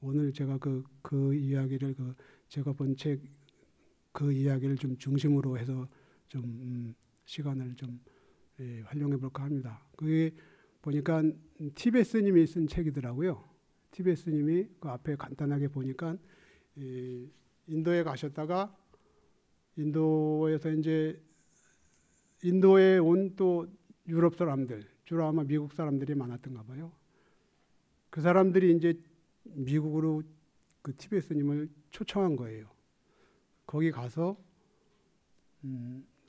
오늘 제가 그 이야기를 제가 본 책 그 이야기를 좀 중심으로 해서 좀 시간을 좀 활용해 볼까 합니다. 그게 보니까 티베스님이 쓴 책이더라고요. 티베스님이 그 앞에 간단하게 보니까 인도에 가셨다가 인도에서 이제 인도에 온 또 유럽 사람들, 주로 아마 미국 사람들이 많았던가 봐요. 그 사람들이 이제 미국으로 그 티베스님을 초청한 거예요. 거기 가서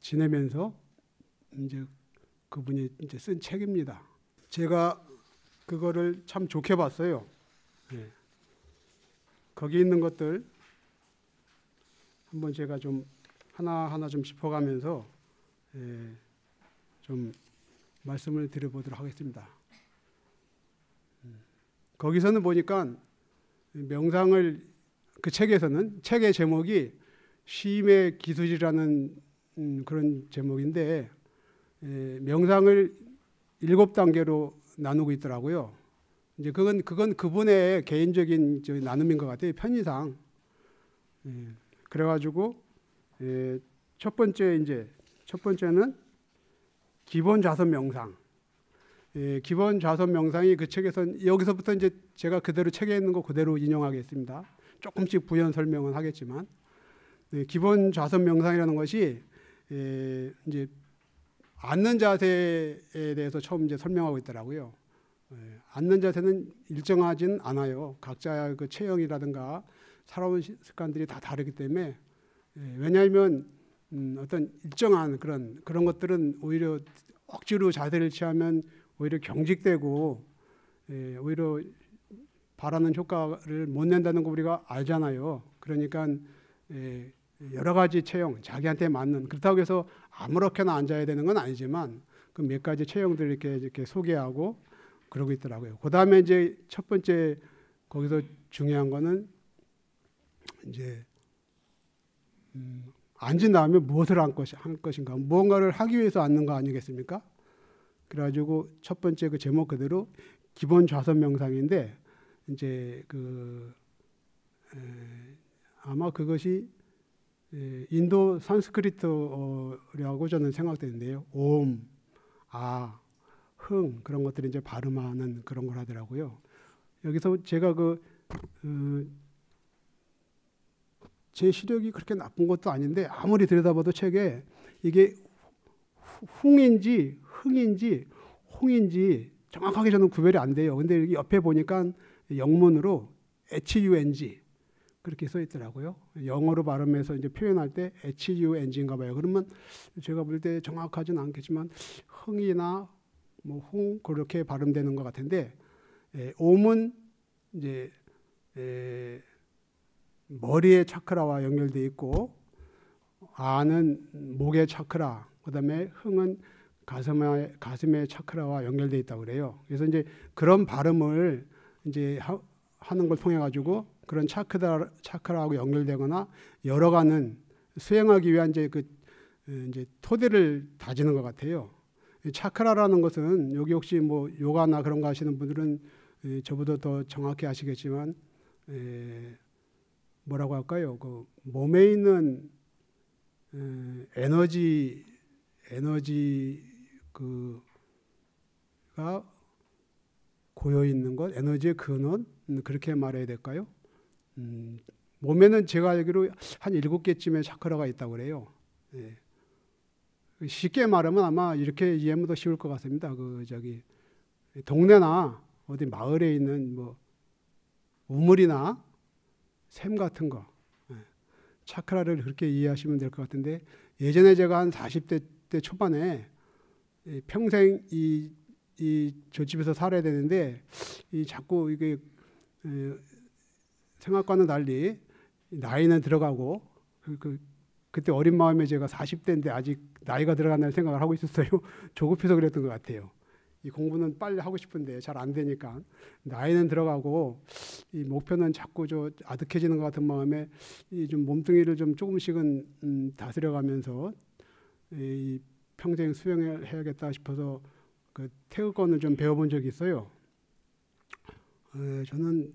지내면서 이제 그분이 이제 쓴 책입니다. 제가 그거를 참 좋게 봤어요. 예. 거기 있는 것들 한번 제가 좀 하나하나 좀 짚어가면서 좀 말씀을 드려보도록 하겠습니다. 거기서는 보니까 명상을 그 책에서는 책의 제목이 쉼의 기술이라는 그런 제목인데 명상을 7단계로 나누고 있더라고요. 이제 그건 그분의 개인적인 나눔인 것 같아요. 편의상. 그래가지고 첫 번째는 기본 좌선 명상. 기본 좌선 명상이 그 책에서 여기서부터 이제 제가 그대로 책에 있는 거 그대로 인용하겠습니다. 조금씩 부연 설명은 하겠지만 기본 좌선 명상이라는 것이 이제 앉는 자세에 대해서 처음 이제 설명하고 있더라고요. 앉는 자세는 일정하진 않아요. 각자의 그 체형이라든가 살아온 습관들이 다 다르기 때문에 왜냐하면 어떤 일정한 그런 것들은 오히려 억지로 자세를 취하면 오히려 경직되고 오히려 바라는 효과를 못 낸다는 거 우리가 알잖아요. 그러니까 여러 가지 체형, 자기한테 맞는 그렇다고 해서 아무렇게나 앉아야 되는 건 아니지만 그 몇 가지 체형들을 이렇게 소개하고 그러고 있더라고요. 그 다음에 이제 첫 번째 거기서 중요한 거는 이제 앉은 다음에 무엇을 할 것인가, 무언가를 하기 위해서 앉는 거 아니겠습니까? 그래가지고 첫 번째 그 제목 그대로 기본 좌선 명상인데 이제 아마 그것이 인도 산스크리트어라고 저는 생각되는데요. 옴, 아, 흥 그런 것들이 이제 발음하는 그런 걸 하더라고요. 여기서 제가 제 시력이 그렇게 나쁜 것도 아닌데 아무리 들여다봐도 책에 이게 흥인지 홍인지 정확하게 저는 구별이 안 돼요. 근데 여기 옆에 보니까 영문으로 HUNG 그렇게 써 있더라고요. 영어로 발음해서 이제 표현할 때 HUNG인가 봐요. 그러면 제가 볼 때 정확하진 않겠지만 흥이나 뭐 홍 그렇게 발음되는 것 같은데 옴은 이제 머리의 차크라와 연결되어 있고 아는 목의 차크라, 그다음에 흥은 가슴의 차크라와 연결되어 있다고 그래요. 그래서 이제 그런 발음을 이제 하는 걸 통해 가지고 그런 차크라하고 연결되거나 열어가는 수행하기 위한 이제 이제 토대를 다지는 것 같아요. 차크라라는 것은 여기 혹시 뭐 요가나 그런 거 하시는 분들은 저보다 더 정확히 아시겠지만 뭐라고 할까요? 그 몸에 있는 에너지 가 고여 있는 것, 에너지의 근원 그렇게 말해야 될까요? 몸에는 제가 알기로 한 7개쯤의 차크라가 있다고 그래요. 쉽게 말하면 아마 이렇게 이해하면 더 쉬울 것 같습니다. 동네나 어디 마을에 있는 뭐 우물이나 샘 같은 거, 차크라를 그렇게 이해하시면 될 것 같은데 예전에 제가 한 40대 때 초반에 평생 저 집에서 살아야 되는데 자꾸 이게 생각과는 달리 나이는 들어가고 그때 어린 마음에 제가 40대인데 아직 나이가 들어간다는 생각을 하고 있었어요. 조급해서 그랬던 것 같아요. 이 공부는 빨리 하고 싶은데 잘 안 되니까 나이는 들어가고 이 목표는 자꾸 아득해지는 것 같은 마음에 좀 몸뚱이를 좀 조금씩은 다스려가면서 이 평생 수행을 해야겠다 싶어서 그 태극권을 좀 배워본 적이 있어요. 저는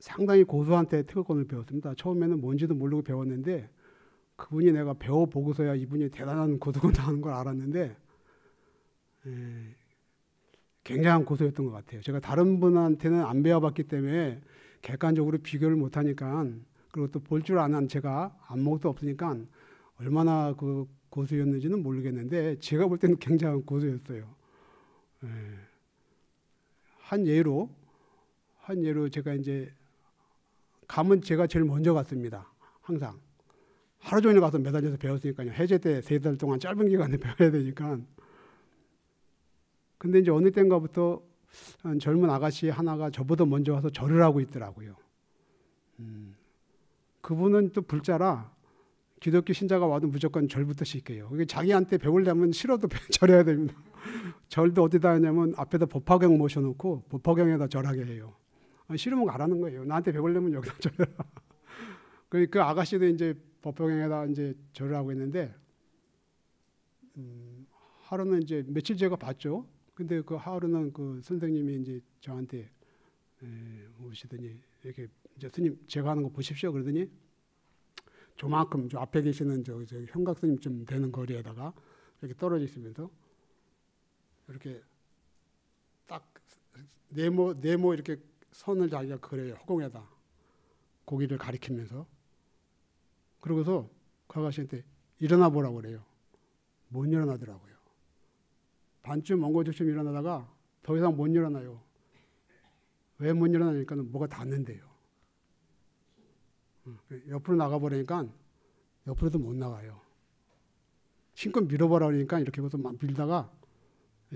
상당히 고수한테 특허권을 배웠습니다. 처음에는 뭔지도 모르고 배웠는데 그분이 내가 배워보고서야 이분이 대단한 고수가 나오는 걸 알았는데 굉장한 고수였던 것 같아요. 제가 다른 분한테는 안 배워봤기 때문에 객관적으로 비교를 못하니까, 그리고 또 볼 줄 아는 제가 안목도 없으니까 얼마나 그 고수였는지는 모르겠는데 제가 볼 때는 굉장한 고수였어요. 한 예로 제가 이제 가면 제가 제일 먼저 갔습니다. 항상 하루 종일 가서 매달려서 배웠으니까요. 해제 때 3달 동안 짧은 기간에 배워야 되니까. 근데 이제 어느 때인가부터 한 젊은 아가씨 하나가 저보다 먼저 와서 절을 하고 있더라고요. 그분은 또 불자라 기독교 신자가 와도 무조건 절부터 시켜요. 자기한테 배우려면 싫어도 절해야 됩니다. 절도 어디다 하냐면 앞에다 법화경 모셔놓고 법화경에다 절하게 해요. 싫으면 가라는 거예요. 나한테 배우려면 여기다 절해라. 그 아가씨도 이제 법화경에다 이제 절을 하고 있는데, 하루는 이제 며칠 제가 봤죠. 근데 그 하루는 그 선생님이 이제 저한테 오시더니 이렇게 이제 스님 제가 하는 거 보십시오 그러더니 조만큼 저 앞에 계시는 저 형각스님 좀 되는 거리에다가 이렇게 떨어져 있으면서 이렇게 딱 네모 이렇게 선을 자기가 그려요. 허공에다 고기를 가리키면서. 그러고서 그 아가씨한테 일어나 보라고 그래요. 못 일어나더라고요. 반쯤 엉거주춤 일어나다가 더 이상 못 일어나요. 왜 못 일어나니까 뭐가 닿는데요. 옆으로 나가버리니까 옆으로도 못 나가요. 힘껏 밀어보라 그러니까 이렇게 해서 막 밀다가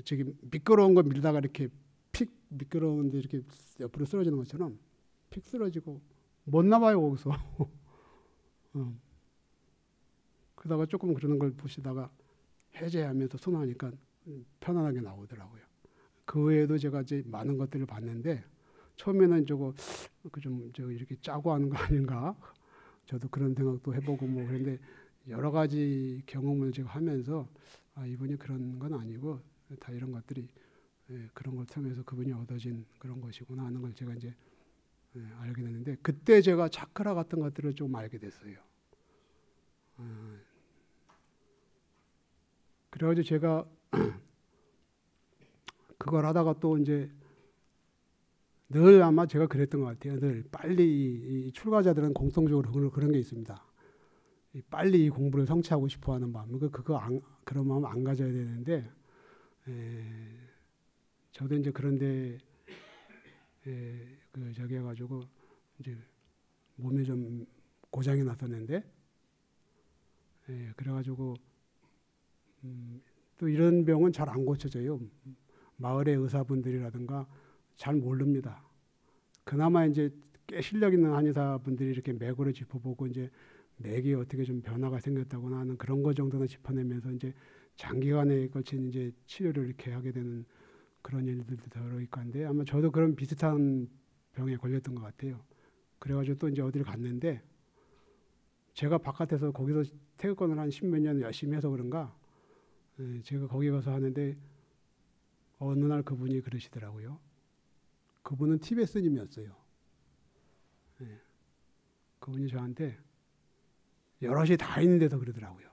저기 미끄러운 거 밀다가 이렇게 픽 미끄러운데 이렇게 옆으로 쓰러지는 것처럼 픽 쓰러지고 못 나와요 거기서. 그러다가 조금 그러는 걸 보시다가 해제하면서 손하니까 편안하게 나오더라고요. 그 외에도 제가 이제 많은 것들을 봤는데 처음에는 저거 이렇게 짜고 하는 거 아닌가? 저도 그런 생각도 해보고 뭐 그런데 여러 가지 경험을 제가 하면서 이분이 그런 건 아니고 다 이런 것들이 그런 걸 통해서 그분이 얻어진 그런 것이구나 하는 걸 제가 이제 알게 됐는데, 그때 제가 차크라 같은 것들을 좀 알게 됐어요. 그래가지고 제가 그걸 하다가 또 이제 늘 아마 제가 그랬던 것 같아요. 늘 빨리 이 출가자들은 공통적으로 그런 게 있습니다. 빨리 이 공부를 성취하고 싶어하는 마음. 그런 마음 안 가져야 되는데 저도 이제 그런데 저기 해가지고 이제 몸이 좀 고장이 났었는데 그래가지고 또 이런 병은 잘 안 고쳐져요. 마을의 의사분들이라든가 잘 모릅니다. 그나마 이제 꽤 실력 있는 한의사분들이 이렇게 맥으로 짚어보고 이제 맥이 어떻게 좀 변화가 생겼다거나 하는 그런 거 정도는 짚어내면서 이제 장기간에 걸친 이제 치료를 이렇게 하게 되는 그런 일들도 더러 있고 한데, 아마 저도 그런 비슷한 병에 걸렸던 것 같아요. 그래가지고 또 이제 어디를 갔는데 제가 바깥에서 거기서 태극권을 한 10몇 년 열심히 해서 그런가 제가 거기 가서 하는데 어느 날 그분이 그러시더라고요. 그분은 티베스님이었어요. 그분이 저한테 여럿이 다 있는 데서 그러더라고요.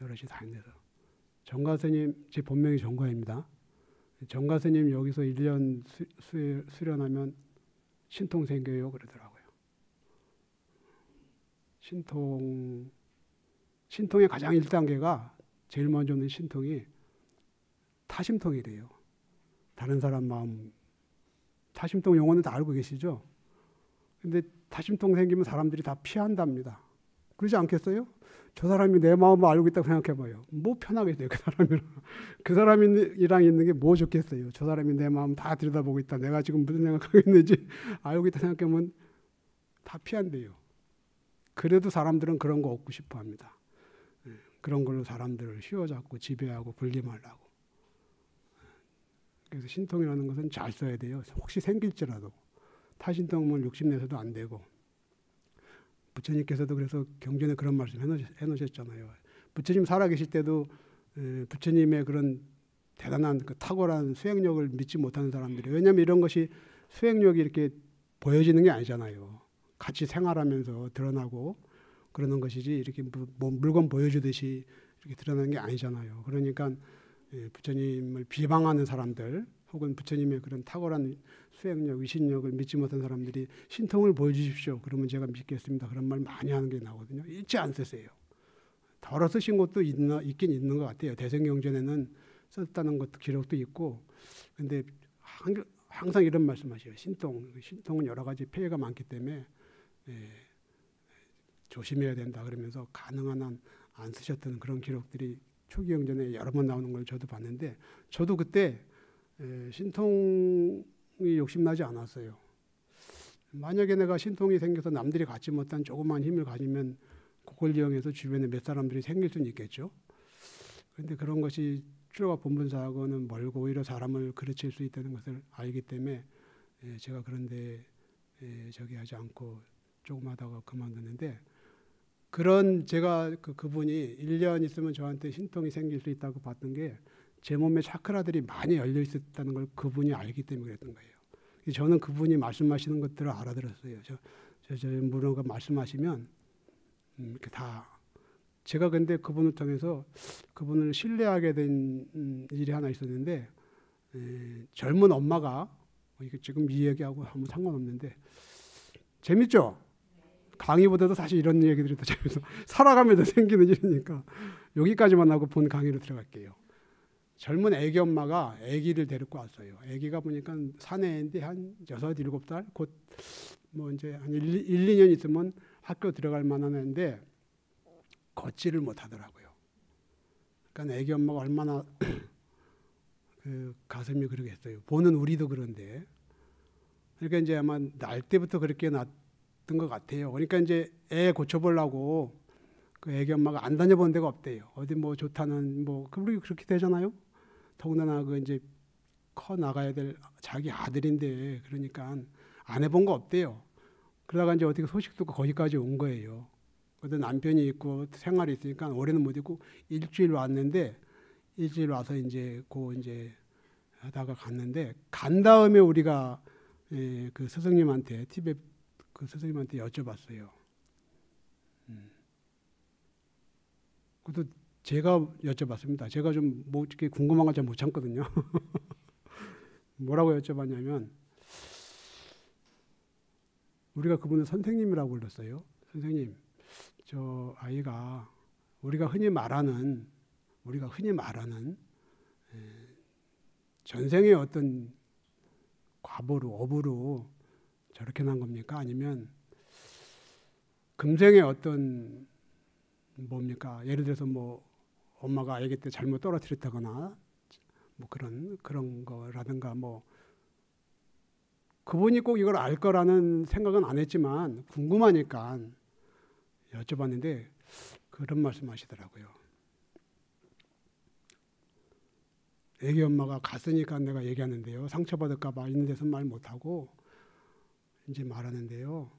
여럿이 다 있는 데서. 정가스님, 제 본명이 정가입니다. 정가스님 여기서 1년 수련하면 신통 생겨요 그러더라고요. 신통의 가장 1단계가 제일 먼저 오는 신통이 타심통이래요. 다른 사람 마음. 타심통 용어는 다 알고 계시죠? 근데 타심통 생기면 사람들이 다 피한답니다. 그러지 않겠어요? 저 사람이 내 마음을 알고 있다고 생각해봐요. 뭐 편하겠어요, 그 사람이랑. 그 사람이랑 있는 게 뭐 좋겠어요. 저 사람이 내 마음 다 들여다보고 있다. 내가 지금 무슨 생각하고 있는지 알고 있다 생각하면 다 피한대요. 그래도 사람들은 그런 거 얻고 싶어 합니다. 그런 걸로 사람들을 휘어잡고 지배하고 군림하려고. 그래서 신통이라는 것은 잘 써야 돼요. 혹시 생길지라도. 타신통은 욕심내서도 안 되고. 부처님께서도 그래서 경전에 그런 말씀 해놓으셨잖아요. 부처님 살아계실 때도 부처님의 그런 대단한 그 탁월한 수행력을 믿지 못하는 사람들이, 왜냐하면 이런 것이 수행력이 이렇게 보여지는 게 아니잖아요. 같이 생활하면서 드러나고 그러는 것이지 이렇게 뭐 물건 보여주듯이 이렇게 드러나는 게 아니잖아요. 그러니까 부처님을 비방하는 사람들 혹은 부처님의 그런 탁월한 수행력, 의신력을 믿지 못한 사람들이 신통을 보여주십시오. 그러면 제가 믿겠습니다. 그런 말 많이 하는 게 나오거든요. 읽지 않으세요. 덜어 쓰신 것도 있긴 있는 것 같아요. 대성경전에는 썼다는 것도 기록도 있고, 근데 항상 이런 말씀하셔요. 신통은 여러 가지 폐해가 많기 때문에 조심해야 된다 그러면서 가능한 한 안 쓰셨던 그런 기록들이 초기 경전에 여러 번 나오는 걸 저도 봤는데, 저도 그때 신통이 욕심나지 않았어요. 만약에 내가 신통이 생겨서 남들이 갖지 못한 조그만 힘을 가지면 그걸 이용해서 주변에 몇 사람들이 생길 수는 있겠죠. 그런데 그런 것이 출가 본분사하고는 멀고 오히려 사람을 그르칠 수 있다는 것을 알기 때문에 제가 그런데 저기 하지 않고 조금 하다가 그만두는데, 그런 제가 그분이 1년 있으면 저한테 신통이 생길 수 있다고 봤던 게 제 몸에 차크라들이 많이 열려 있었다는 걸 그분이 알기 때문에 그랬던 거예요. 저는 그분이 말씀하시는 것들을 알아들었어요. 저 무료가 말씀하시면 이렇게 다 제가 근데 그분을 통해서 그분을 신뢰하게 된 일이 하나 있었는데, 젊은 엄마가 이게 지금 이 얘기하고 아무 상관없는데 재밌죠? 강의보다도 사실 이런 얘기들이 더 재밌어. 살아가면서 생기는 일이니까 여기까지만 하고 본 강의로 들어갈게요. 젊은 애기 엄마가 애기를 데리고 왔어요. 애기가 보니까 사내인데 한 6, 7살 곧 뭐 이제 한 1, 2년 있으면 학교 들어갈 만한 애인데 걷지를 못하더라고요. 그러니까 애기 엄마가 얼마나 그 가슴이 그러겠어요. 보는 우리도 그런데. 그러니까 이제 아마 날 때부터 그렇게 났던 것 같아요. 그러니까 이제 애 고쳐보려고 그 애기 엄마가 안 다녀본 데가 없대요. 어디 뭐 좋다는 뭐 우리 그렇게 되잖아요. 더군다나 그 이제 커 나가야 될 자기 아들인데 그러니까 안 해본 거 없대요. 그러다가 이제 어떻게 소식 듣고 거기까지 온 거예요. 그래도 남편이 있고 생활이 있으니까 올해는 못 있고 일주일 왔는데, 일주일 와서 이제 이제 하다가 갔는데, 간 다음에 우리가 그 스승님한테 티베트 그 스승님한테 여쭤봤어요. 그것도 제가 여쭤봤습니다. 제가 좀 뭐 이렇게 궁금한 걸 잘 못 참거든요. 뭐라고 여쭤봤냐면, 우리가 그분을 선생님이라고 불렀어요. 선생님, 저 아이가 우리가 흔히 말하는 전생의 어떤 과보로 업으로 저렇게 난 겁니까? 아니면 금생의 어떤 뭡니까? 예를 들어서 뭐 엄마가 아기 때 잘못 떨어뜨렸다거나 뭐 그런 거라든가 뭐 그분이 꼭 이걸 알 거라는 생각은 안 했지만 궁금하니까 여쭤봤는데 그런 말씀하시더라고요. 애기 엄마가 갔으니까 내가 얘기하는데요. 상처받을까 봐 있는 데서 말 못하고 이제 말하는데요.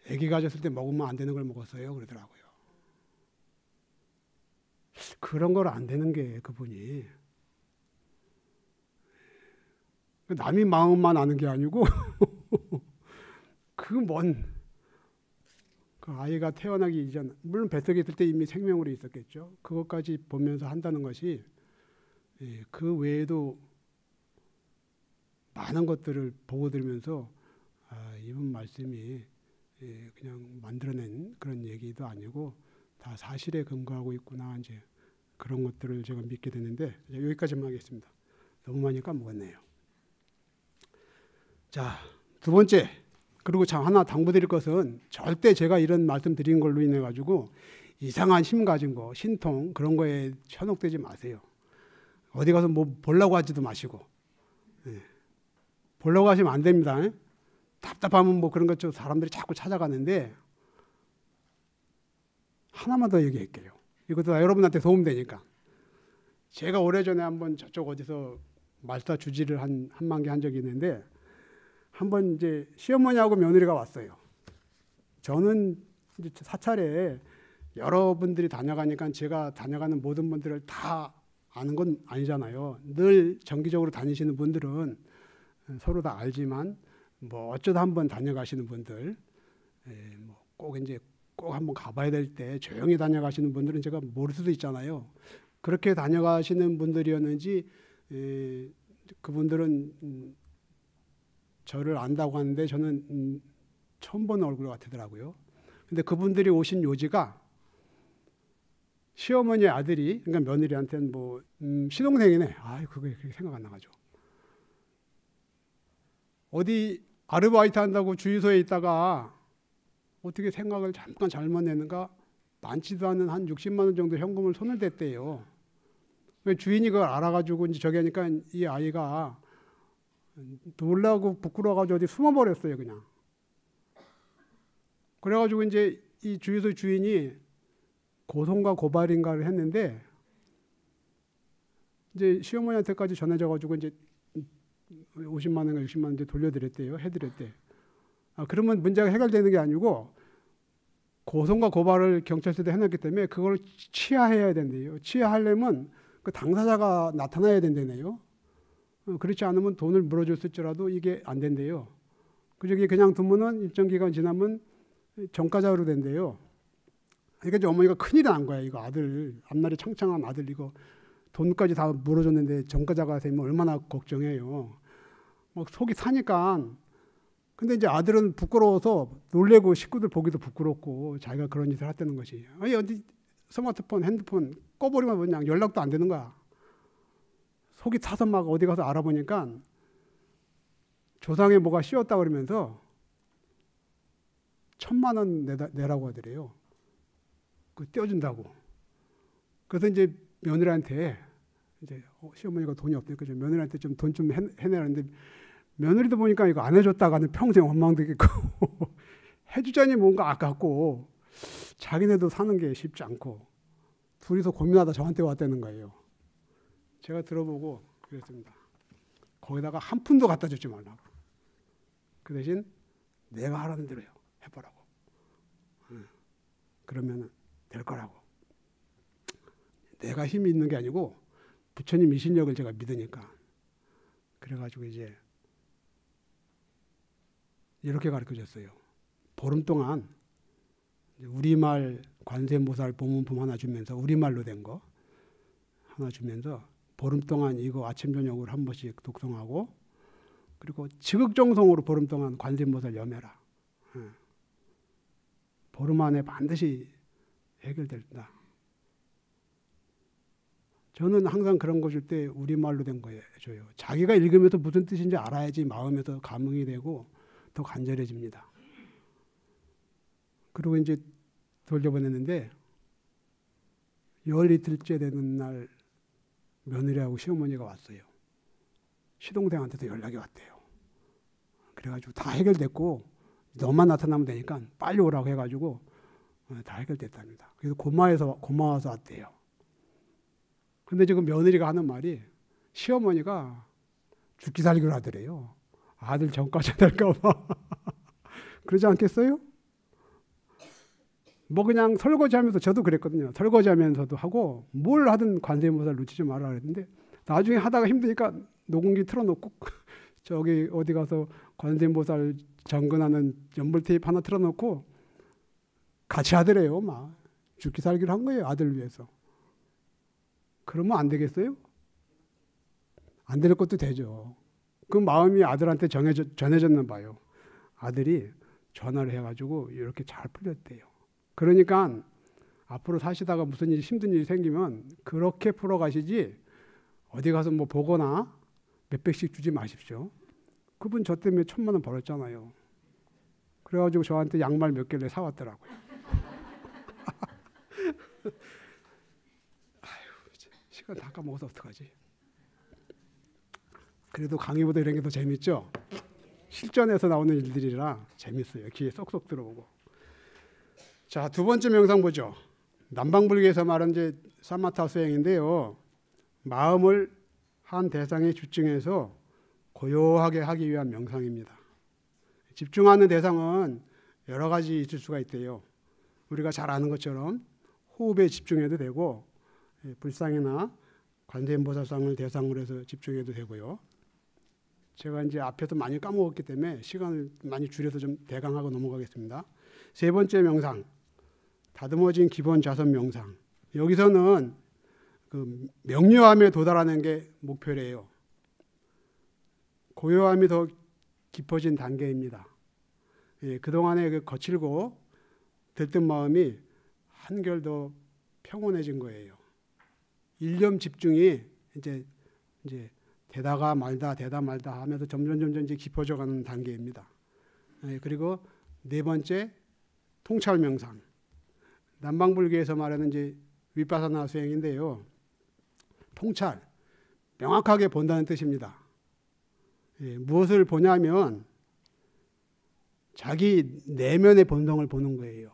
애기 가졌을 때 먹으면 안 되는 걸 먹었어요. 그러더라고요. 그런 걸 안 되는 게 그분이. 남이 마음만 아는 게 아니고 그 아이가 태어나기 이전, 물론 뱃속에 있을 때 이미 생명으로 있었겠죠. 그것까지 보면서 한다는 것이 그 외에도 많은 것들을 보고 들으면서 이분 말씀이 그냥 만들어낸 그런 얘기도 아니고 다 사실에 근거하고 있구나, 이제 그런 것들을 제가 믿게 되는데, 여기까지만 하겠습니다. 너무 많이 까먹었네요. 자, 두 번째, 그리고 참 하나 당부드릴 것은 절대 제가 이런 말씀 드린 걸로 인해 가지고 이상한 힘 가진 거, 신통 그런 거에 현혹되지 마세요. 어디 가서 뭐 보려고 하지도 마시고, 보려고 하시면 안 됩니다. 답답하면 뭐 그런 것 좀 사람들이 자꾸 찾아가는데, 하나만 더 얘기할게요. 이것도 여러분한테 도움되니까. 제가 오래전에 한번 저쪽 어디서 말사 주지를 한 10,000개 한 적이 있는데, 한번 이제 시어머니하고 며느리가 왔어요. 저는 이제 사찰에 여러분들이 다녀가니까 제가 다녀가는 모든 분들을 다 아는 건 아니잖아요. 늘 정기적으로 다니시는 분들은 서로 다 알지만 뭐 어쩌다 한번 다녀가시는 분들, 뭐 꼭 이제 꼭 한번 가봐야 될 때 조용히 다녀가시는 분들은 제가 모를 수도 있잖아요. 그렇게 다녀가시는 분들이었는지 그분들은 저를 안다고 하는데 저는 처음 보는 얼굴 같더라고요. 근데 그분들이 오신 요지가 시어머니의 아들이, 그러니까 며느리한테는 뭐 시동생이네. 그게 생각 안 나가지고. 어디 아르바이트 한다고 주유소에 있다가 어떻게 생각을 잠깐 잘못 냈는가, 많지도 않은 한 60만 원 정도 현금을 손을 댔대요. 주인이 그걸 알아가지고 이제 저기 하니까 이 아이가 놀라고 부끄러워가지고 어디 숨어버렸어요, 그냥. 그래가지고 이제 이 주유소 주인이 고소인가 고발인가를 했는데 이제 시어머니한테까지 전해져가지고 이제 50만 원인가 60만 원 이제 돌려드렸대요, 해드렸대. 그러면 문제가 해결되는 게 아니고 고소인가 고발을 경찰서에 해놨기 때문에 그걸 취하해야 된대요. 취하하려면 그 당사자가 나타나야 된다네요. 그렇지 않으면 돈을 물어줬을지라도 이게 안 된대요. 그저기 그냥 두면은 일정 기간 지나면 전과자로 된대요. 그러니까 이제 어머니가 큰일이 난 거야. 이거 아들, 앞날이 창창한 아들, 이거 돈까지 다 물어줬는데 전과자가 되면 얼마나 걱정해요. 막 속이 타니까. 근데 이제 아들은 부끄러워서 놀래고 식구들 보기도 부끄럽고 자기가 그런 짓을 했다는 것이. 아니 어디 스마트폰, 핸드폰 꺼버리면 그냥 연락도 안 되는 거야. 속이 타서 막 어디 가서 알아보니까 조상에 뭐가 씌었다 그러면서 1,000만 원 내라고 하더래요. 그 떼어준다고. 그래서 이제 며느리한테 이제 시어머니가 돈이 없으니까 며느리한테 좀 돈 좀 해내라는데 며느리도 보니까 이거 안 해줬다가는 평생 원망되겠고 해주자니 뭔가 아깝고 자기네도 사는 게 쉽지 않고 둘이서 고민하다 저한테 왔다는 거예요. 제가 들어보고 그랬습니다. 거기다가 한 푼도 갖다 주지 말라고. 그 대신 내가 하라는 대로 해보라고. 그러면 될 거라고. 내가 힘이 있는 게 아니고 부처님 이신력을 제가 믿으니까. 그래가지고 이제 이렇게 가르쳐줬어요. 보름 동안 우리말 관세음보살 보문품 하나 주면서, 우리말로 된 거 하나 주면서 보름 동안 이거 아침 저녁으로 한 번씩 독송하고, 그리고 지극정성으로 보름 동안 관세음보살 염해라. 보름 안에 반드시 해결된다. 저는 항상 그런 거 줄 때 우리말로 된 거예요. 줘요. 자기가 읽으면서 무슨 뜻인지 알아야지 마음에서 감흥이 되고 더 간절해집니다. 그리고 이제 돌려보냈는데 열 이틀째 되는 날 며느리하고 시어머니가 왔어요. 시동생한테도 연락이 왔대요. 그래가지고 다 해결됐고 너만 나타나면 되니까 빨리 오라고 해가지고 다 해결됐답니다. 그래서 고마워서 왔대요. 근데 지금 며느리가 하는 말이 시어머니가 죽기 살기를 하더래요. 아들 전과자 될까 봐. 그러지 않겠어요? 뭐 그냥 설거지하면서, 저도 그랬거든요. 설거지하면서도 하고 뭘 하든 관세음보살 놓치지 말라 그랬는데 나중에 하다가 힘드니까 녹음기 틀어놓고 저기 어디 가서 관세음보살 정근하는 연불 테이프 하나 틀어놓고 같이 하더래요. 막 죽기 살기를 한 거예요. 아들 위해서. 그러면 안 되겠어요? 안 될 것도 되죠. 그 마음이 아들한테 전해졌나 봐요. 아들이 전화를 해가지고 이렇게 잘 풀렸대요. 그러니까 앞으로 사시다가 무슨 일이 힘든 일이 생기면 그렇게 풀어가시지 어디 가서 뭐 보거나 몇백씩 주지 마십시오. 그분 저 때문에 1,000만 원 벌었잖아요. 그래가지고 저한테 양말 몇 개를 사왔더라고요. 아휴, 시간 다 까먹어서 어떡하지? 그래도 강의보다 이런 게 더 재밌죠? 실전에서 나오는 일들이라 재밌어요. 귀에 쏙쏙 들어오고. 자, 두 번째 명상 보죠. 남방불교에서 말한 이제 사마타 수행인데요. 마음을 한 대상에 집중해서 고요하게 하기 위한 명상입니다. 집중하는 대상은 여러 가지 있을 수가 있대요. 우리가 잘 아는 것처럼 호흡에 집중해도 되고, 불상이나 관세음보살상을 대상으로 해서 집중해도 되고요. 제가 이제 앞에서 많이 까먹었기 때문에 시간을 많이 줄여서 좀 대강하고 넘어가겠습니다. 세 번째 명상, 다듬어진 기본 자선 명상. 여기서는 그 명료함에 도달하는 게 목표래요. 고요함이 더 깊어진 단계입니다. 예, 그동안의 그 거칠고 들뜬 마음이 한결 더 평온해진 거예요. 일념 집중이 이제 되다가 말다 하면서 점점 이제 깊어져 가는 단계입니다. 예, 그리고 네 번째 통찰 명상. 남방불교에서 말하는 이제 위파사나 수행인데요. 통찰, 명확하게 본다는 뜻입니다. 예, 무엇을 보냐면 자기 내면의 본성을 보는 거예요.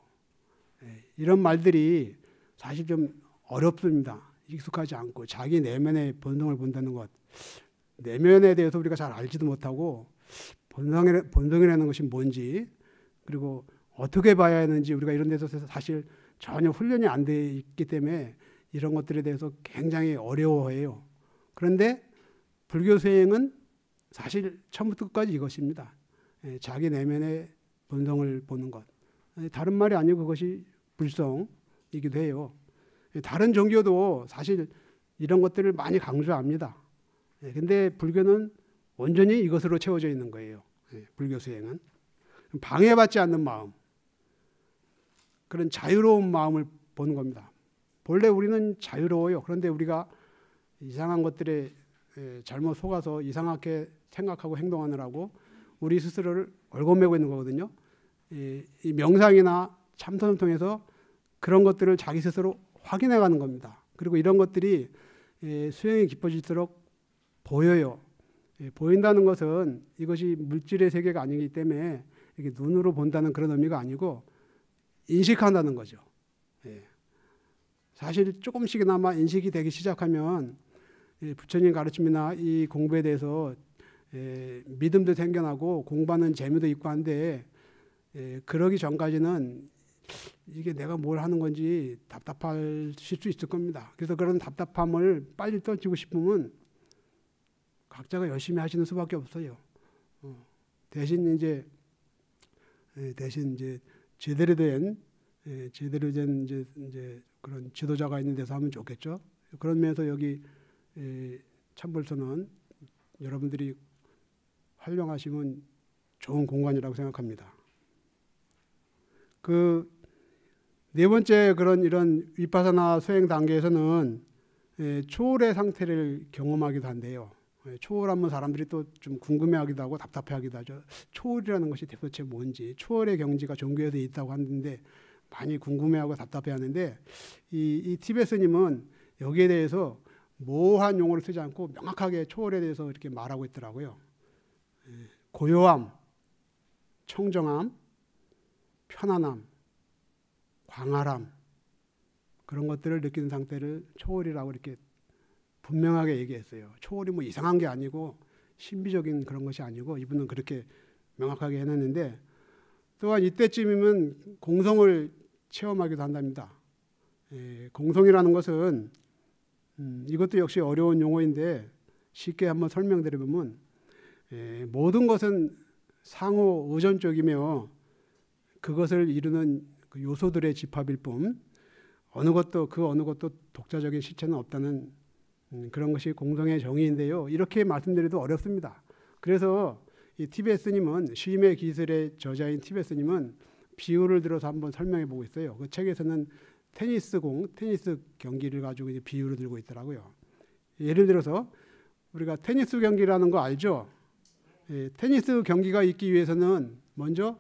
예, 이런 말들이 사실 좀 어렵습니다. 익숙하지 않고 자기 내면의 본성을 본다는 것, 내면에 대해서 우리가 잘 알지도 못하고 본성이라는 것이 뭔지, 그리고 어떻게 봐야 하는지 우리가 이런 데서 사실 전혀 훈련이 안 돼 있기 때문에 이런 것들에 대해서 굉장히 어려워해요. 그런데 불교 수행은 사실 처음부터 끝까지 이것입니다. 자기 내면의 본성을 보는 것. 다른 말이 아니고 그것이 불성이기도 해요. 다른 종교도 사실 이런 것들을 많이 강조합니다. 근데 불교는 온전히 이것으로 채워져 있는 거예요. 불교 수행은. 방해받지 않는 마음, 그런 자유로운 마음을 보는 겁니다. 본래 우리는 자유로워요. 그런데 우리가 이상한 것들에 잘못 속아서 이상하게 생각하고 행동하느라고 우리 스스로를 얽어매고 있는 거거든요. 이 명상이나 참선을 통해서 그런 것들을 자기 스스로 확인해 가는 겁니다. 그리고 이런 것들이 수행이 깊어질수록 보여요. 보인다는 것은 이것이 물질의 세계가 아니기 때문에 이렇게 눈으로 본다는 그런 의미가 아니고 인식한다는 거죠. 사실 조금씩이나마 인식이 되기 시작하면 부처님 가르침이나 이 공부에 대해서 믿음도 생겨나고 공부하는 재미도 있고 한데, 그러기 전까지는 이게 내가 뭘 하는 건지 답답하실 수 있을 겁니다. 그래서 그런 답답함을 빨리 떨치고 싶으면 각자가 열심히 하시는 수밖에 없어요. 대신 이제 제대로 된 이제 그런 지도자가 있는 데서 하면 좋겠죠. 그런 면에서 여기 참불소는 여러분들이 활용하시면 좋은 공간이라고 생각합니다. 그 네 번째 이런 위파사나 수행 단계에서는 초월의 상태를 경험하기도 한데요. 초월하면 사람들이 또 좀 궁금해하기도 하고 답답해하기도 하죠. 초월이라는 것이 도대체 뭔지, 초월의 경지가 종교에도 있다고 하는데 많이 궁금해하고 답답해하는데 이 티베스님은 여기에 대해서 모호한 용어를 쓰지 않고 명확하게 초월에 대해서 이렇게 말하고 있더라고요. 고요함, 청정함, 편안함, 광활함, 그런 것들을 느끼는 상태를 초월이라고 이렇게 분명하게 얘기했어요. 초월이 뭐 이상한 게 아니고 신비적인 그런 것이 아니고 이분은 그렇게 명확하게 해놨는데, 또한 이때쯤이면 공성을 체험하기도 한답니다. 공성이라는 것은 이것도 역시 어려운 용어인데 쉽게 한번 설명드려보면 모든 것은 상호 의존적이며 그것을 이루는 그 요소들의 집합일 뿐 어느 것도 독자적인 실체는 없다는 그런 것이 공성의 정의인데요. 이렇게 말씀드려도 어렵습니다. 그래서 이 티베스님은, 쉼의 기술의 저자인 티베스님은 비유를 들어서 한번 설명해 보고 있어요. 그 책에서는 테니스 경기를 가지고 이제 비유를 들고 있더라고요. 예를 들어서 우리가 테니스 경기라는 거 알죠? 테니스 경기가 있기 위해서는 먼저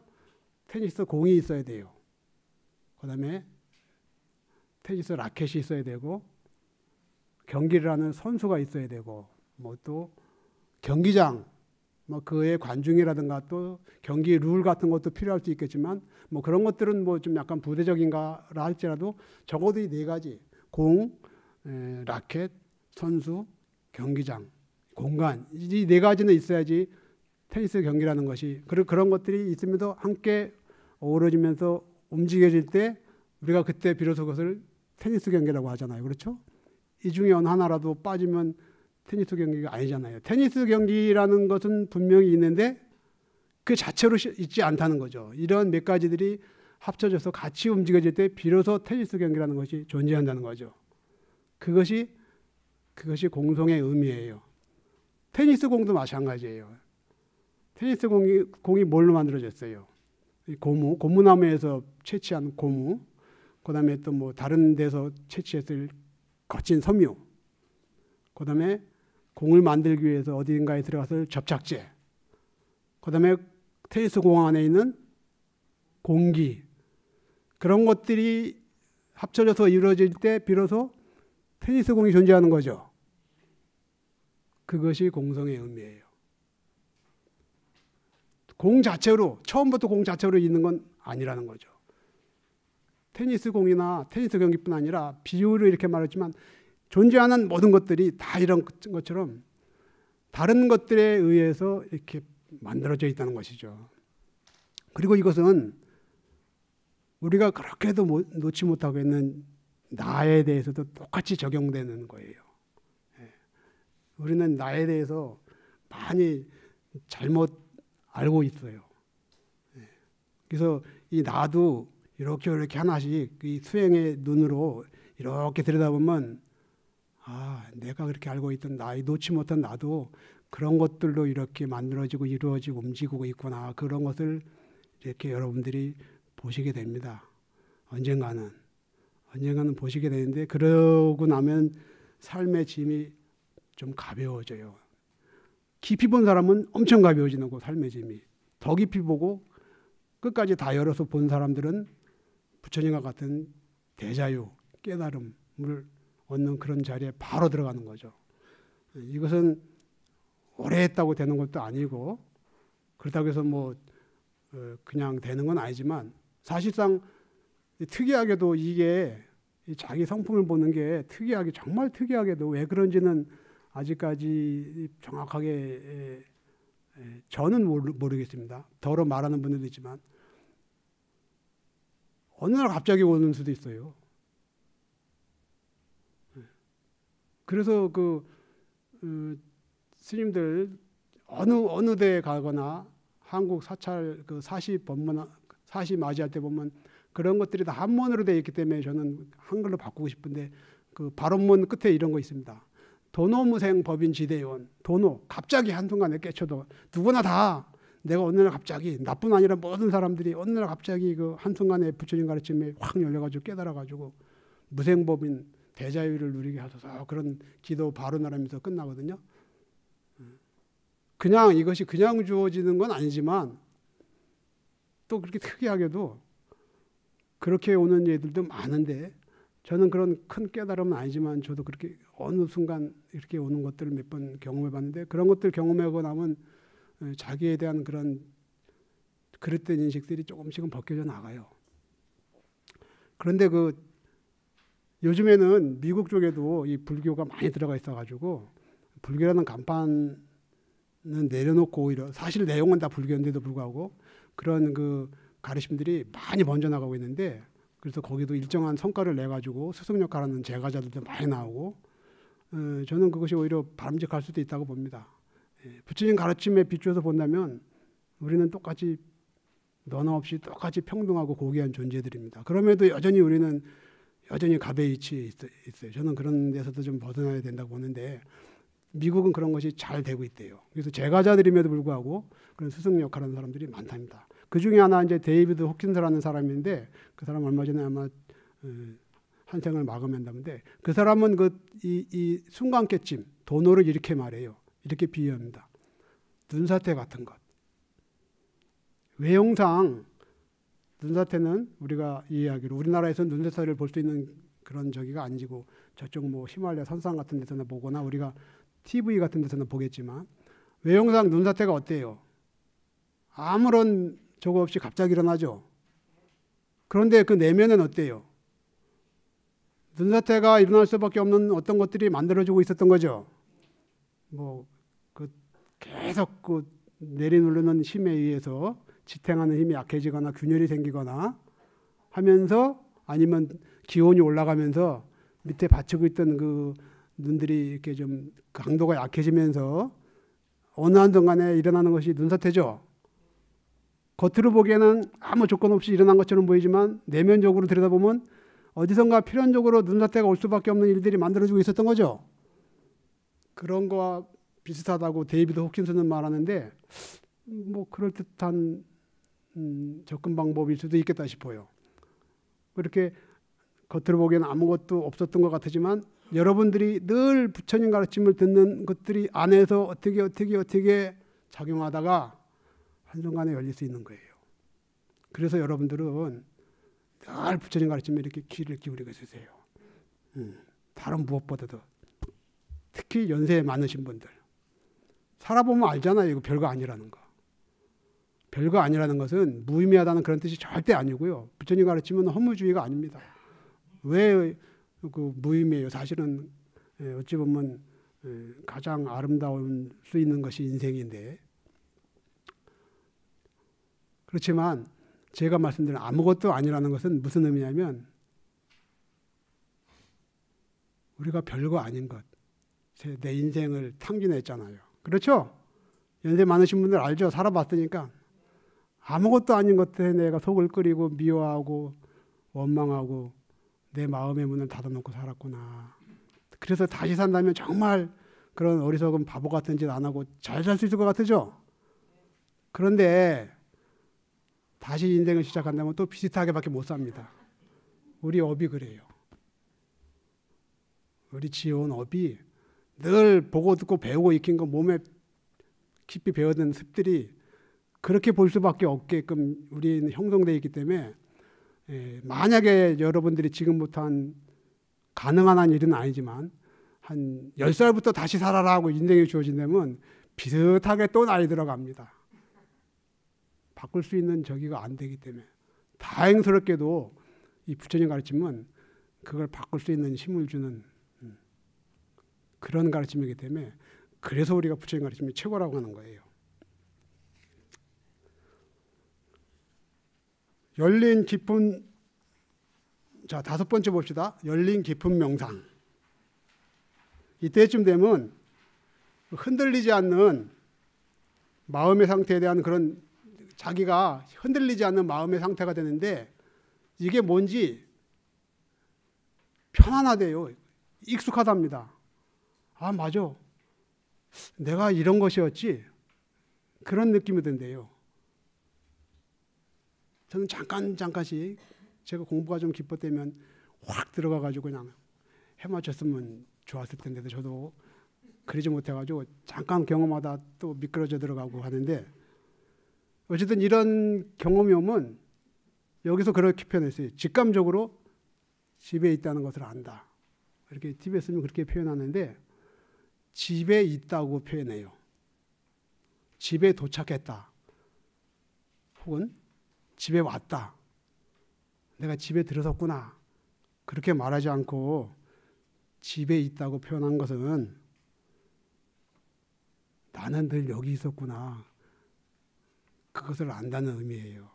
테니스 공이 있어야 돼요. 그 다음에 테니스 라켓이 있어야 되고, 경기를 하는 선수가 있어야 되고, 뭐 또 경기장, 뭐 그의 관중이라든가 또 경기 룰 같은 것도 필요할 수 있겠지만, 뭐 그런 것들은 뭐 좀 약간 부대적인가 할지라도 적어도 이 네 가지, 공, 라켓, 선수, 경기장, 공간, 이 네 가지는 있어야지 테니스 경기라는 것이, 그런 것들이 있으면서 함께 어우러지면서 움직여질 때 우리가 그때 비로소 그것을 테니스 경기라고 하잖아요. 그렇죠? 이 중에 어느 하나라도 빠지면 테니스 경기가 아니잖아요. 테니스 경기라는 것은 분명히 있는데 그 자체로 있지 않다는 거죠. 이런 몇 가지들이 합쳐져서 같이 움직여질 때 비로소 테니스 경기라는 것이 존재한다는 거죠. 그것이 공성의 의미예요. 테니스 공도 마찬가지예요. 테니스 공이 뭘로 만들어졌어요? 고무나무에서 채취한 고무, 그 다음에 또 뭐 다른 데서 채취했을 거친 섬유, 그 다음에 공을 만들기 위해서 어딘가에 들어가서 접착제, 그 다음에 테니스 공 안에 있는 공기, 그런 것들이 합쳐져서 이루어질 때 비로소 테니스 공이 존재하는 거죠. 그것이 공성의 의미예요. 공 자체로, 처음부터 공 자체로 있는 건 아니라는 거죠. 테니스 공이나 테니스 경기뿐 아니라 비유를 이렇게 말했지만 존재하는 모든 것들이 다 이런 것처럼 다른 것들에 의해서 이렇게 만들어져 있다는 것이죠. 그리고 이것은 우리가 그렇게도 놓지 못하고 있는 나에 대해서도 똑같이 적용되는 거예요. 우리는 나에 대해서 많이 잘못 알고 있어요. 그래서 이 나도 이렇게 하나씩 이 수행의 눈으로 이렇게 들여다보면 내가 그렇게 알고 있던 나, 놓지 못한 나도 그런 것들로 이렇게 만들어지고 이루어지고 움직이고 있구나. 그런 것을 이렇게 여러분들이 보시게 됩니다. 언젠가는 보시게 되는데 그러고 나면 삶의 짐이 좀 가벼워져요. 깊이 본 사람은 엄청 가벼워지는 거, 삶의 짐이. 더 깊이 보고 끝까지 다 열어서 본 사람들은 부처님과 같은 대자유, 깨달음을 얻는 그런 자리에 바로 들어가는 거죠. 이것은 오래 했다고 되는 것도 아니고 그렇다고 해서 뭐 그냥 되는 건 아니지만 사실상 특이하게도 이게 자기 성품을 보는 게 정말 특이하게도 왜 그런지는 아직까지 정확하게 저는 모르겠습니다. 더러 말하는 분들도 있지만 어느 날 갑자기 오는 수도 있어요. 그래서 스님들 어느 데에 가거나 한국 사찰 사시 맞이할 때 보면 그런 것들이 다 한문으로 되어 있기 때문에 저는 한글로 바꾸고 싶은데 그 발언문 끝에 이런 거 있습니다. 도노무생 법인 지대원. 도노, 갑자기 한순간에 깨쳐도 누구나 다 내가 어느 날 갑자기 나뿐 아니라 모든 사람들이 어느 날 갑자기 그 한순간에 부처님 가르침에 확 열려가지고 깨달아가지고 무생법인 대자유를 누리게 하소서 그런 기도 발언을 하면서 끝나거든요. 그냥 이것이 그냥 주어지는 건 아니지만 또 그렇게 특이하게도 그렇게 오는 예들도 많은데 저는 그런 큰 깨달음은 아니지만 저도 그렇게 어느 순간 이렇게 오는 것들을 몇 번 경험해 봤는데 그런 것들 경험하고 나면 자기에 대한 그런 그릇된 인식들이 조금씩은 벗겨져 나가요. 그런데 요즘에는 미국 쪽에도 이 불교가 많이 들어가 있어가지고 불교라는 간판은 내려놓고 오히려 사실 내용은 다 불교인데도 불구하고 그런 가르침들이 많이 번져나가고 있는데 그래서 거기도 일정한 성과를 내가지고 스승 역할하는 제가자들도 많이 나오고 저는 그것이 오히려 바람직할 수도 있다고 봅니다. 부처님 가르침에 비추어서 본다면 우리는 똑같이 너나 없이 똑같이 평등하고 고귀한 존재들입니다. 그럼에도 여전히 우리는 갑의 위치에 있어요. 저는 그런 데서도 좀 벗어나야 된다고 보는데 미국은 그런 것이 잘 되고 있대요. 그래서 제가자들임에도 불구하고 그런 스승 역할하는 사람들이 많답니다. 그 중에 하나 이제 데이비드 호킨스라는 사람인데 그 사람 얼마 전에 아마 한 생을 마감한다는데 그 사람은 이 순간 깨침 도노를 이렇게 말해요. 이렇게 비유합니다. 눈사태 같은 것. 외형상 눈사태는 우리가 이해하기로 우리나라에서 눈사태를 볼 수 있는 그런 저기가 아니고 저쪽 뭐 히말라야 선산 같은 데서나 보거나 우리가 TV 같은 데서는 보겠지만 외형상 눈사태가 어때요? 아무런 저거 없이 갑자기 일어나죠. 그런데 그 내면은 어때요? 눈사태가 일어날 수밖에 없는 어떤 것들이 만들어지고 있었던 거죠. 계속 내리누르는 힘에 의해서 지탱하는 힘이 약해지거나 균열이 생기거나 하면서 아니면 기온이 올라가면서 밑에 받치고 있던 눈들이 이렇게 좀 강도가 약해지면서 어느 한순간에 일어나는 것이 눈사태죠. 겉으로 보기에는 아무 조건 없이 일어난 것처럼 보이지만 내면적으로 들여다보면 어디선가 필연적으로 눈사태가 올 수밖에 없는 일들이 만들어지고 있었던 거죠. 그런 거와 비슷하다고 데이비드 호킨스는 말하는데 뭐 그럴듯한 접근 방법일 수도 있겠다 싶어요. 그렇게 겉으로 보기에는 아무것도 없었던 것 같지만 여러분들이 늘 부처님 가르침을 듣는 것들이 안에서 어떻게 작용하다가 한순간에 열릴 수 있는 거예요. 그래서 여러분들은 늘 부처님 가르침에 이렇게 귀를 기울이고 있으세요. 다른 무엇보다도 특히 연세 많으신 분들 살아보면 알잖아요. 이거 별거 아니라는 거. 별거 아니라는 것은 무의미하다는 그런 뜻이 절대 아니고요. 부처님 가르침은 허무주의가 아닙니다. 왜 그 무의미해요? 사실은 어찌 보면 가장 아름다울 수 있는 것이 인생인데, 그렇지만 제가 말씀드린 아무것도 아니라는 것은 무슨 의미냐면 우리가 별거 아닌 것, 내 인생을 탕진했잖아요. 그렇죠? 연세 많으신 분들 알죠? 살아봤으니까 아무것도 아닌 것에 내가 속을 끓이고 미워하고 원망하고 내 마음의 문을 닫아놓고 살았구나. 그래서 다시 산다면 정말 그런 어리석은 바보 같은 짓 안 하고 잘 살 수 있을 것 같으죠? 그런데 다시 인생을 시작한다면 또 비슷하게밖에 못 삽니다. 우리 업이 그래요. 우리 지어온 업이 늘 보고 듣고 배우고 익힌 거 몸에 깊이 배어든 습들이 그렇게 볼 수밖에 없게끔 우리는 형성되어 있기 때문에 만약에 여러분들이 지금부터 가능한 한 일은 아니지만 한 10살부터 다시 살아라 하고 인생이 주어진다면 비슷하게 또 나이 들어갑니다. 바꿀 수 있는 저기가 안 되기 때문에 다행스럽게도 이 부처님 가르침은 그걸 바꿀 수 있는 힘을 주는 그런 가르침이기 때문에 그래서 우리가 부처님 가르침이 최고라고 하는 거예요. 열린 깊은, 자, 5번째 봅시다. 열린 깊은 명상. 이때쯤 되면 흔들리지 않는 마음의 상태에 대한 그런 자기가 흔들리지 않는 마음의 상태가 되는데 이게 뭔지 편안하대요. 익숙하답니다. 아, 맞아. 내가 이런 것이었지. 그런 느낌이 든대요. 저는 잠깐씩 제가 공부가 좀 깊었다면 확 들어가가지고 그냥 해맞췄으면 좋았을 텐데도 저도 그러지 못해가지고 잠깐 경험하다 또 미끄러져 들어가고 하는데 어쨌든 이런 경험이 오면 여기서 그렇게 표현했어요. 직감적으로 집에 있다는 것을 안다. 이렇게 TV에 쓰면 그렇게 표현하는데 집에 있다고 표현해요. 집에 도착했다. 혹은 집에 왔다. 내가 집에 들어섰구나. 그렇게 말하지 않고 집에 있다고 표현한 것은 나는 늘 여기 있었구나. 그것을 안다는 의미예요.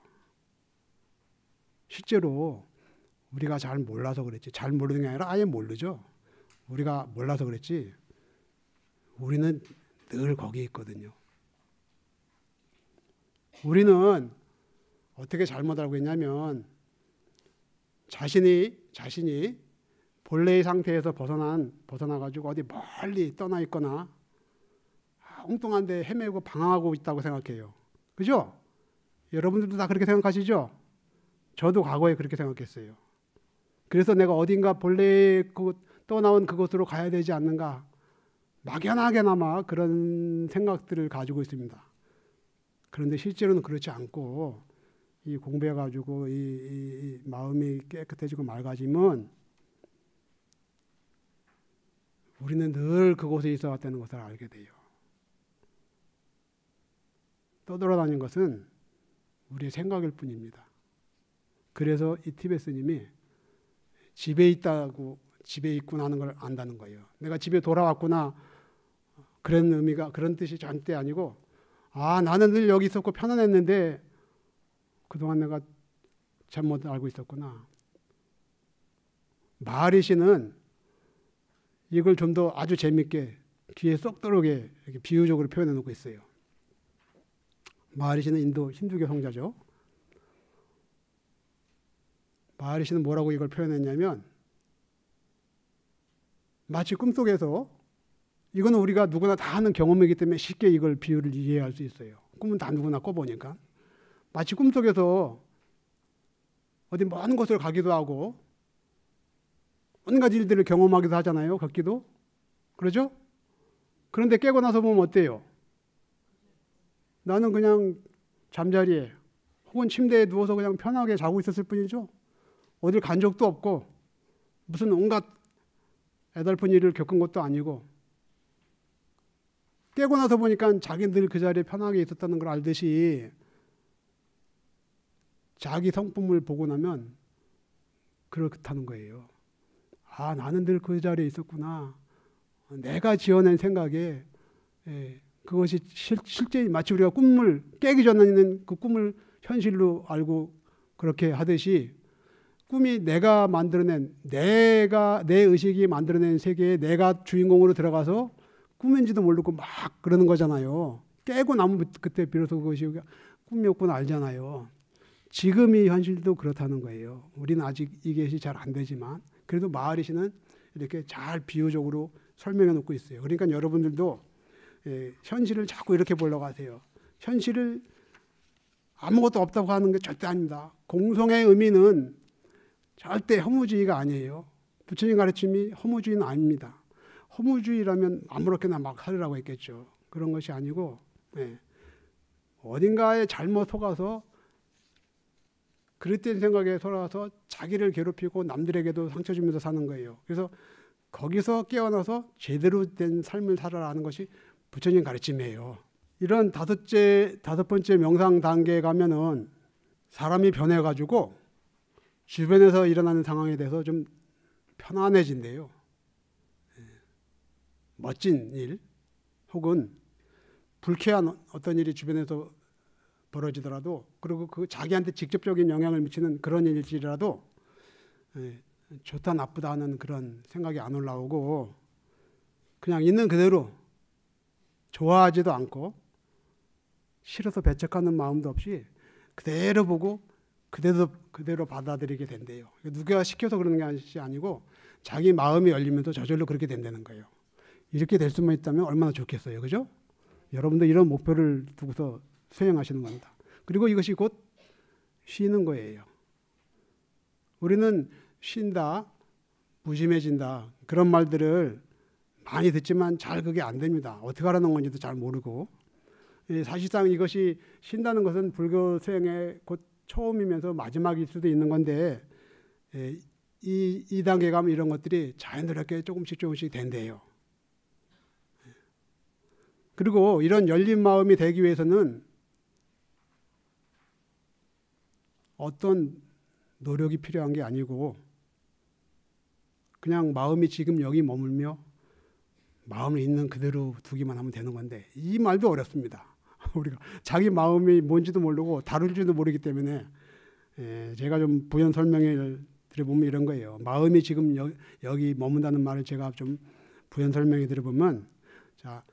실제로 우리가 잘 몰라서 그랬지. 잘 모르는 게 아니라 아예 모르죠. 우리가 몰라서 그랬지. 우리는 늘 거기 있거든요. 우리는 어떻게 잘못 알고 있냐면 자신이 본래의 상태에서 벗어나가지고 어디 멀리 떠나 있거나 엉뚱한 데 헤매고 방황하고 있다고 생각해요. 그죠? 여러분들도 다 그렇게 생각하시죠? 저도 과거에 그렇게 생각했어요. 그래서 내가 어딘가 본래 떠나온 그곳으로 가야 되지 않는가 막연하게나마 그런 생각들을 가지고 있습니다. 그런데 실제로는 그렇지 않고 이 공부해가지고 이 마음이 깨끗해지고 맑아지면 우리는 늘 그곳에 있어 왔다는 것을 알게 돼요. 떠돌아다닌 것은 우리의 생각일 뿐입니다. 그래서 이 티베스님이 집에 있구나 하는 걸 안다는 거예요. 내가 집에 돌아왔구나 그런 의미가 그런 뜻이 절대 아니고 아 나는 늘 여기 있었고 편안했는데 그동안 내가 잘못 알고 있었구나. 마하리시는 이걸 좀 더 아주 재밌게 귀에 쏙 들어오게 이렇게 비유적으로 표현해 놓고 있어요. 마하리시는 인도 힌두교 성자죠. 마하리시는 뭐라고 이걸 표현했냐면 마치 꿈속에서, 이거는 우리가 누구나 다 하는 경험이기 때문에 쉽게 이걸 비유를 이해할 수 있어요. 꿈은 다 누구나 꿔보니까. 마치 꿈속에서 어디 먼 곳을 가기도 하고 온갖 일들을 경험하기도 하잖아요. 걷기도. 그러죠? 그런데 깨고 나서 보면 어때요? 나는 그냥 잠자리에 혹은 침대에 누워서 그냥 편하게 자고 있었을 뿐이죠. 어딜 간 적도 없고 무슨 온갖 애달픈 일을 겪은 것도 아니고, 깨고 나서 보니까 자기들 그 자리에 편하게 있었다는 걸 알듯이 자기 성품을 보고 나면 그렇다는 거예요. 아, 나는 늘 그 자리에 있었구나. 내가 지어낸 생각에 그것이 실제 마치 우리가 꿈을 깨기 전에는 그 꿈을 현실로 알고 그렇게 하듯이, 꿈이 내가 만들어낸, 내 의식이 만들어낸 세계에 내가 주인공으로 들어가서 꿈인지도 모르고 막 그러는 거잖아요. 깨고 나면 그때 비로소 그것이 꿈이었구나 알잖아요. 지금이 현실도 그렇다는 거예요. 우리는 아직 이게 잘 안 되지만 그래도 마하리시는 이렇게 잘 비유적으로 설명해 놓고 있어요. 그러니까 여러분들도 현실을 자꾸 이렇게 보려고 하세요. 현실을 아무것도 없다고 하는 게 절대 아닙니다. 공성의 의미는 절대 허무주의가 아니에요. 부처님 가르침이 허무주의는 아닙니다. 허무주의라면 아무렇게나 막 살으라고 했겠죠. 그런 것이 아니고 어딘가에 잘못 속아서 그릇된 생각에 속아서 자기를 괴롭히고 남들에게도 상처 주면서 사는 거예요. 그래서 거기서 깨어나서 제대로 된 삶을 살아라는 것이 부처님 가르침이에요. 이런 다섯 번째 명상 단계에 가면은 사람이 변해가지고 주변에서 일어나는 상황에 대해서 좀 편안해진대요. 멋진 일 혹은 불쾌한 어떤 일이 주변에서 벌어지더라도, 그리고 그 자기한테 직접적인 영향을 미치는 그런 일일지라도 좋다 나쁘다 하는 그런 생각이 안 올라오고 그냥 있는 그대로 좋아하지도 않고 싫어서 배척하는 마음도 없이 그대로 보고 그대로 받아들이게 된대요. 누가 시켜서 그러는 게 아니고 자기 마음이 열리면서 저절로 그렇게 된다는 거예요. 이렇게 될 수만 있다면 얼마나 좋겠어요. 그죠? 여러분도 이런 목표를 두고서 수행하시는 겁니다. 그리고 이것이 곧 쉬는 거예요. 우리는 쉰다, 무심해진다 그런 말들을 많이 듣지만 잘 그게 안 됩니다. 어떻게 하라는 건지도 잘 모르고. 사실상 이것이 쉰다는 것은 불교 수행의 곧 처음이면서 마지막일 수도 있는 건데 이 단계 가면 이런 것들이 자연스럽게 조금씩 된대요. 그리고 이런 열린 마음이 되기 위해서는 어떤 노력이 필요한 게 아니고 그냥 마음이 지금 여기 머물며 마음을 있는 그대로 두기만 하면 되는 건데, 이 말도 어렵습니다. 우리가 자기 마음이 뭔지도 모르고 다룰 줄도 모르기 때문에 제가 좀 부연 설명을 드려보면 이런 거예요. 마음이 지금 여기 머문다는 말을 제가 좀 부연 설명해 드려보면, 자,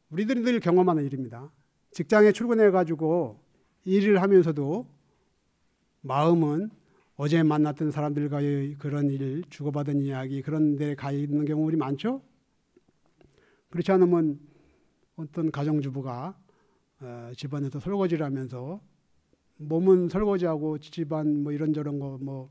우리들이 늘 경험하는 일입니다. 직장에 출근해가지고 일을 하면서도 마음은 어제 만났던 사람들과의 그런 일, 주고받은 이야기 그런 데 가 있는 경우들이 많죠. 그렇지 않으면 어떤 가정주부가 집안에서 설거지를 하면서 몸은 설거지하고 집안 뭐 이런저런 거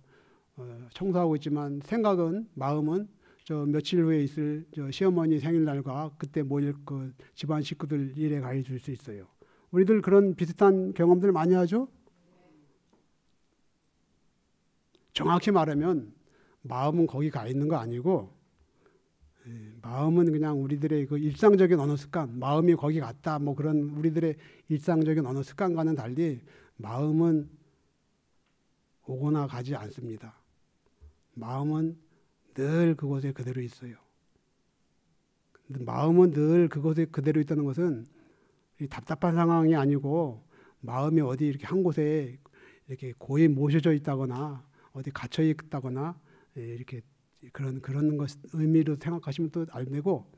청소하고 있지만 생각은, 마음은 저 며칠 후에 있을 저 시어머니 생일날과 그때 모일 그 집안 식구들 일에 가 있을 수 있어요. 우리들 그런 비슷한 경험들 많이 하죠. 정확히 말하면 마음은 거기 가 있는 거 아니고 마음은 그냥 우리들의 그 일상적인 언어 습관, 마음이 거기 갔다 뭐 그런 우리들의 일상적인 언어 습관과는 달리 마음은 오거나 가지 않습니다. 마음은 늘 그곳에 그대로 있어요. 마음은 늘 그곳에 그대로 있다는 것은 답답한 상황이 아니고 마음이 어디 이렇게 한 곳에 이렇게 고이 모셔져 있다거나 어디 갇혀 있다거나 이렇게 그런 것 의미로 생각하시면 또 안 되고,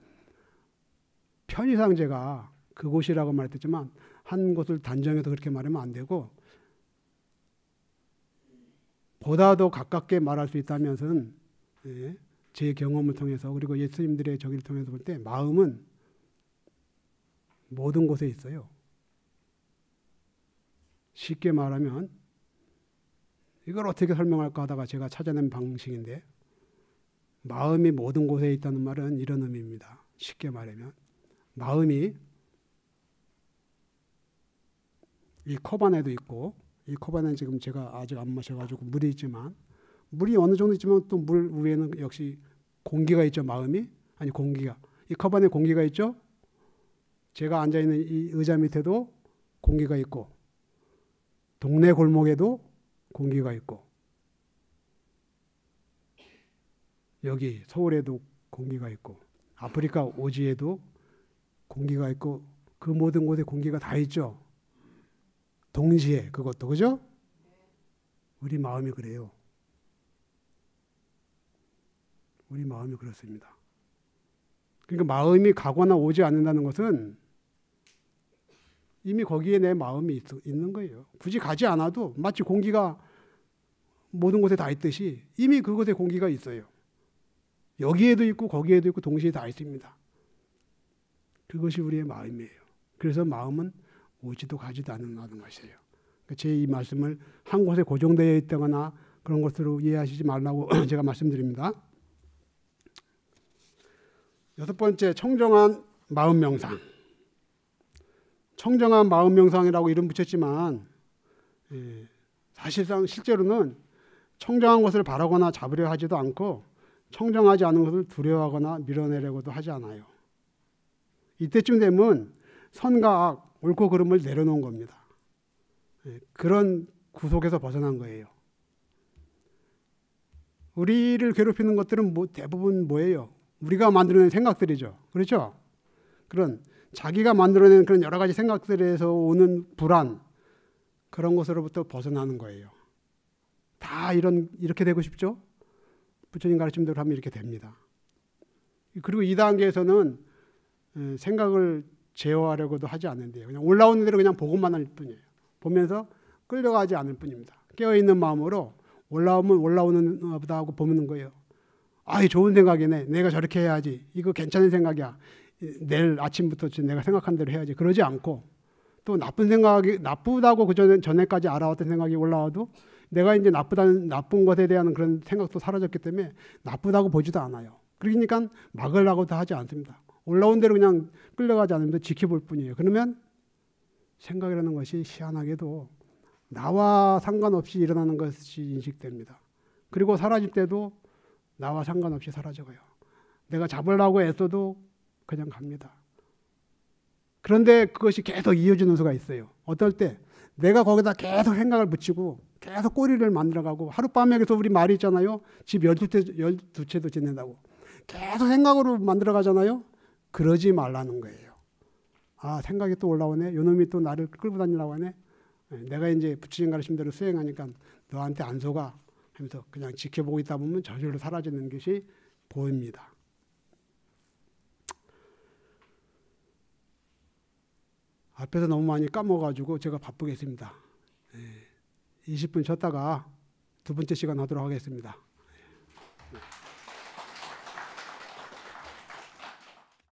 편의상 제가 그곳이라고 말했지만 한 곳을 단정해서 그렇게 말하면 안 되고, 보다 더 가깝게 말할 수 있다면서는, 예, 제 경험을 통해서 그리고 예수님들의 저기를 통해서 볼 때 마음은 모든 곳에 있어요. 쉽게 말하면 이걸 어떻게 설명할까 하다가 제가 찾아낸 방식인데, 마음이 모든 곳에 있다는 말은 이런 의미입니다. 쉽게 말하면 마음이 이 컵 안에도 있고, 이 컵 안에 지금 제가 아직 안 마셔가지고 물이 있지만, 물이 어느 정도 있지만 또 물 위에는 역시 공기가 있죠. 마음이, 아니 공기가, 이 컵 안에 공기가 있죠. 제가 앉아있는 이 의자 밑에도 공기가 있고, 동네 골목에도 공기가 있고, 여기 서울에도 공기가 있고, 아프리카 오지에도 공기가 있고, 그 모든 곳에 공기가 다 있죠. 동시에 그것도, 그죠? 우리 마음이 그래요. 우리 마음이 그렇습니다. 그러니까 마음이 가거나 오지 않는다는 것은 이미 거기에 내 마음이 있는 거예요. 굳이 가지 않아도 마치 공기가 모든 곳에 다 있듯이 이미 그곳에 공기가 있어요. 여기에도 있고 거기에도 있고 동시에 다 있습니다. 그것이 우리의 마음이에요. 그래서 마음은 오지도 가지도 않는다는 것이에요. 제 이 말씀을 한 곳에 고정되어 있다거나 그런 것으로 이해하시지 말라고 제가 말씀드립니다. 여섯 번째, 청정한 마음 명상. 청정한 마음 명상이라고 이름 붙였지만, 사실상 실제로는 청정한 것을 바라거나 잡으려 하지도 않고, 청정하지 않은 것을 두려워하거나 밀어내려고도 하지 않아요. 이때쯤 되면 선과 악, 옳고 그름을 내려놓은 겁니다. 그런 구속에서 벗어난 거예요. 우리를 괴롭히는 것들은 대부분 뭐예요? 우리가 만들어낸 생각들이죠. 그렇죠? 그런 자기가 만들어낸 그런 여러 가지 생각들에서 오는 불안, 그런 것으로부터 벗어나는 거예요. 다 이렇게 되고 싶죠? 부처님 가르침대로 하면 이렇게 됩니다. 그리고 2단계에서는 생각을 제어하려고도 하지 않는데요. 그냥 올라오는 대로 그냥 보고만 할 뿐이에요. 보면서 끌려가지 않을 뿐입니다. 깨어있는 마음으로 올라오면 올라오는 보다 하고 보는 거예요. 아, 이 좋은 생각이네. 내가 저렇게 해야지. 이거 괜찮은 생각이야. 내일 아침부터 내가 생각한 대로 해야지. 그러지 않고, 또 나쁜 생각이, 나쁘다고 그 전에까지 알아왔던 생각이 올라와도 내가 이제 나쁜 것에 대한 그런 생각도 사라졌기 때문에 나쁘다고 보지도 않아요. 그러니까 막으려고도 하지 않습니다. 올라온 대로 그냥 끌려가지 않으면서 지켜볼 뿐이에요. 그러면 생각이라는 것이 희한하게도 나와 상관없이 일어나는 것이 인식됩니다. 그리고 사라질 때도 나와 상관없이 사라져가요. 내가 잡으려고 애써도 그냥 갑니다. 그런데 그것이 계속 이어지는 수가 있어요. 어떨 때 내가 거기다 계속 생각을 붙이고 계속 꼬리를 만들어가고, 하룻밤에 그래서 우리 말이 있잖아요. 집 12채도 짓는다고. 계속 생각으로 만들어가잖아요. 그러지 말라는 거예요. 아, 생각이 또 올라오네. 요놈이 또 나를 끌고 다니려고 하네. 내가 이제 부처님 가르침대로 수행하니까 너한테 안 속아 하면서 그냥 지켜보고 있다 보면 저절로 사라지는 것이 보입니다. 앞에서 너무 많이 까먹어가지고 제가 바쁘겠습니다. 20분 쉬었다가 두 번째 시간 하도록 하겠습니다.